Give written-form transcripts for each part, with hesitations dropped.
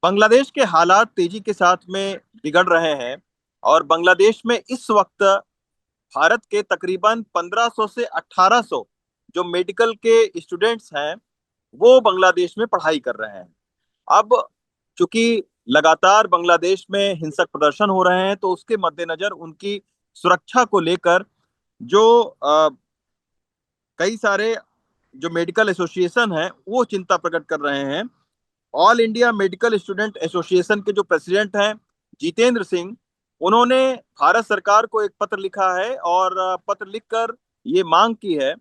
बांग्लादेश के हालात तेजी के साथ में बिगड़ रहे हैं और बांग्लादेश में इस वक्त भारत के तकरीबन 1500 से 1800 जो मेडिकल के स्टूडेंट्स हैं वो बांग्लादेश में पढ़ाई कर रहे हैं। अब चूंकि लगातार बांग्लादेश में हिंसक प्रदर्शन हो रहे हैं तो उसके मद्देनजर उनकी सुरक्षा को लेकर जो कई सारे जो मेडिकल एसोसिएशन हैं वो चिंता प्रकट कर रहे हैं। All India medical student association के जो प्रेसिडेंट हैं जितेंद्र सिंह, उन्होंने भारत सरकार को एक पत्र लिखा है और पत्र लिखकर ये मांग की है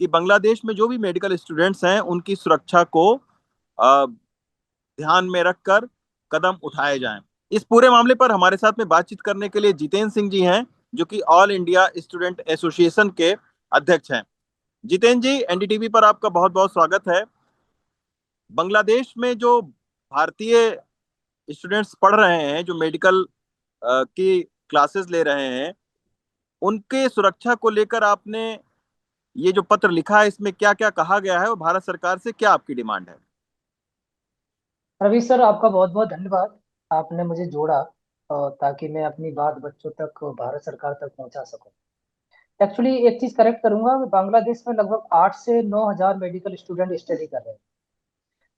कि बांग्लादेश में जो भी मेडिकल स्टूडेंट्स हैं उनकी सुरक्षा को अ, ध्यान में रखकर कदम उठाए जाएं। इस पूरे मामले पर हमारे साथ में बातचीत करने के लिए जितेंद्र सिंह जी हैं, जो कि ऑल इंडिया स्टूडेंट एसोसिएशन के अध्यक्ष हैं। जितेंद्र जी, एनडीटीवी पर आपका बहुत बहुत स्वागत है। बांग्लादेश में जो भारतीय स्टूडेंट्स पढ़ रहे हैं, जो मेडिकल की क्लासेस ले रहे हैं, उनके सुरक्षा को लेकर आपने ये जो पत्र लिखा है इसमें क्या क्या कहा गया है और भारत सरकार से क्या आपकी डिमांड है? रवि सर, आपका बहुत बहुत धन्यवाद। आपने मुझे जोड़ा ताकि मैं अपनी बात बच्चों तक, भारत सरकार तक पहुंचा सकूं। एक्चुअली एक चीज करेक्ट करूंगा, बांग्लादेश में लगभग 8 से 9 हजार मेडिकल स्टूडेंट स्टडी कर रहे हैं।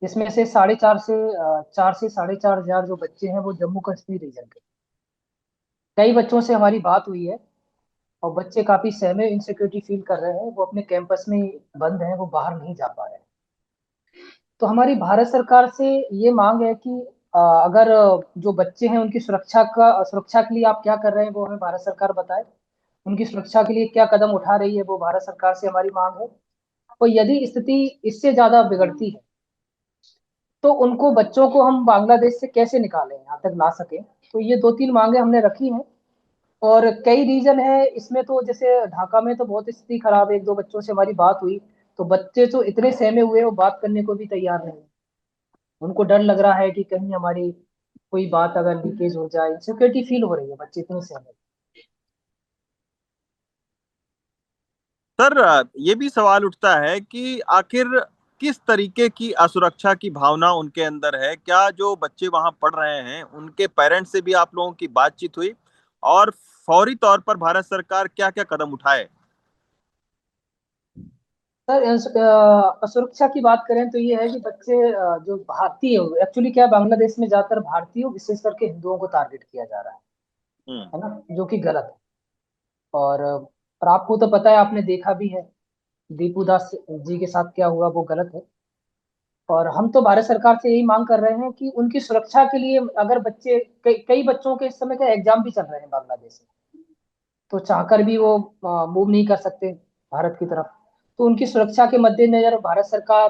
जिसमें से 4 से 4.5 हजार जो बच्चे हैं वो जम्मू कश्मीर रीजन के। कई बच्चों से हमारी बात हुई है और बच्चे काफी सहमे इनसिक्योरिटी फील कर रहे हैं। वो अपने कैंपस में ही बंद हैं, वो बाहर नहीं जा पा रहे हैं। तो हमारी भारत सरकार से ये मांग है कि अगर जो बच्चे हैं उनकी सुरक्षा के लिए आप क्या कर रहे हैं वो हमें भारत सरकार बताए। उनकी सुरक्षा के लिए क्या कदम उठा रही है वो भारत सरकार से हमारी मांग है। और यदि स्थिति इससे ज्यादा बिगड़ती है तो उनको बच्चों को हम बांग्लादेश से कैसे निकालें, यहाँ तक ला सके। तो ये 2-3 मांगे हमने रखी हैं। और कई रीजन है इसमें, तो जैसे ढाका में तो बहुत स्थिति खराब है। 1-2 बच्चों से हमारी बात हुई तो बच्चे तो इतने सहमे हुए वो बात करने को भी तैयार नहीं। उनको डर लग रहा है कि कहीं हमारी कोई बात अगर लीकेज हो जाए, इनसिक्योरिटी फील हो रही है, बच्चे इतने सहमे। सर, ये भी सवाल उठता है कि आखिर किस तरीके की असुरक्षा की भावना उनके अंदर है? क्या जो बच्चे वहां पढ़ रहे हैं उनके पेरेंट्स से भी आप लोगों की बातचीत हुई और फौरी तौर पर भारत सरकार क्या क्या कदम उठाए? सर, असुरक्षा की बात करें तो ये है कि बच्चे जो भारतीय, एक्चुअली क्या है, बांग्लादेश में ज्यादातर भारतीयों विशेष करके हिंदुओं को टारगेट किया जा रहा हम्म। है ना, जो कि गलत है। और आपको तो पता है, आपने देखा भी है दीपू दास जी के साथ क्या हुआ, वो गलत है। और हम तो भारत सरकार से यही मांग कर रहे हैं कि उनकी सुरक्षा के लिए, अगर बच्चे, कई बच्चों के इस समय का एग्जाम भी चल रहे हैं बांग्लादेश में, तो चाहकर भी वो मूव नहीं कर सकते भारत की तरफ। तो उनकी सुरक्षा के मद्देनजर भारत सरकार,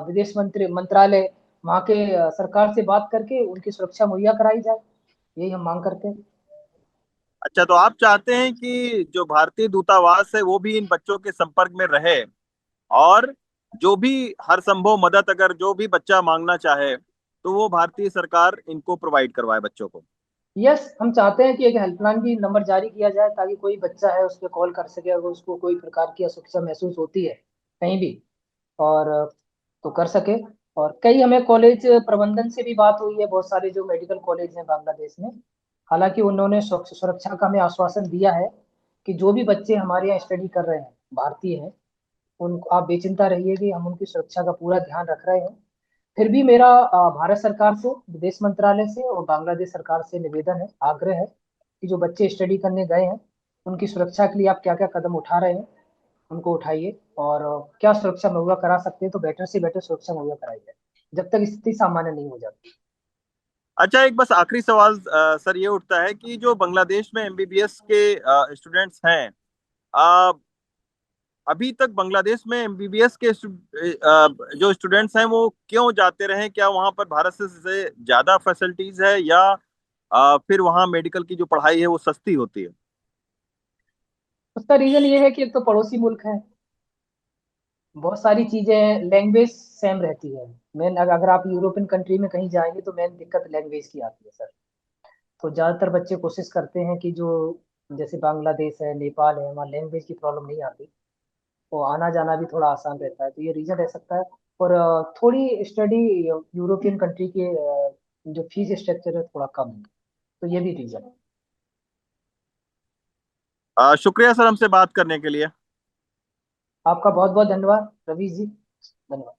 विदेश मंत्रालय, वहाँ के सरकार से बात करके उनकी सुरक्षा मुहैया कराई जाए। यही हम मांग करते हैं। अच्छा, तो आप चाहते हैं कि जो भारतीय दूतावास है वो भी इन बच्चों के संपर्क में रहे और जो भी हर संभव मदद अगर जो भी बच्चा मांगना चाहे तो वो भारतीय सरकार इनको प्रोवाइड करवाए बच्चों को। यस, हम चाहते हैं कि एक हेल्पलाइन भी नंबर जारी किया जाए ताकि कोई बच्चा है उस पर कॉल कर सके अगर उसको कोई प्रकार की असुरक्षा महसूस होती है कहीं भी। और तो कर सके। और कई हमें कॉलेज प्रबंधन से भी बात हुई है, बहुत सारे जो मेडिकल कॉलेज हैं बांग्लादेश में। हालांकि उन्होंने सुरक्षा का हमें आश्वासन दिया है कि जो भी बच्चे हमारे यहाँ स्टडी कर रहे हैं, भारतीय हैं, उन आप बेचिंता रहिए कि हम उनकी सुरक्षा का पूरा ध्यान रख रहे हैं। फिर भी मेरा भारत सरकार से, विदेश मंत्रालय से और बांग्लादेश सरकार से निवेदन है, आग्रह है कि जो बच्चे स्टडी करने गए हैं उनकी सुरक्षा के लिए आप क्या क्या कदम उठा रहे हैं, उनको उठाइए। और क्या सुरक्षा मुहैया करा सकते हैं तो बेटर से बेटर सुरक्षा मुहैया कराई जाए जब तक स्थिति सामान्य नहीं हो जाती। अच्छा, एक बस आखिरी सवाल सर ये उठता है कि जो बांग्लादेश में एमबीबीएस के स्टूडेंट्स हैं, अ, अभी तक बांग्लादेश में एमबीबीएस के जो स्टूडेंट्स हैं वो क्यों जाते रहे? क्या वहां पर भारत से ज्यादा फैसिलिटीज है या फिर वहाँ मेडिकल की जो पढ़ाई है वो सस्ती होती है? उसका रीजन ये है कि एक तो पड़ोसी मुल्क है, बहुत सारी चीजें, लैंग्वेज सेम रहती है। मेन अगर आप यूरोपियन कंट्री में कहीं जाएंगे तो मेन दिक्कत लैंग्वेज की आती है सर। तो ज्यादातर बच्चे कोशिश करते हैं कि जो, जैसे बांग्लादेश है, नेपाल है, वहाँ लैंग्वेज की प्रॉब्लम नहीं आती, तो आना जाना भी थोड़ा आसान रहता है। तो ये रीजन रह सकता है। और थोड़ी स्टडी यूरोपियन कंट्री के जो फीस स्ट्रक्चर है थोड़ा कम है, तो ये भी रीजन है। शुक्रिया सर हमसे बात करने के लिए। आपका बहुत बहुत धन्यवाद रवीश जी, धन्यवाद।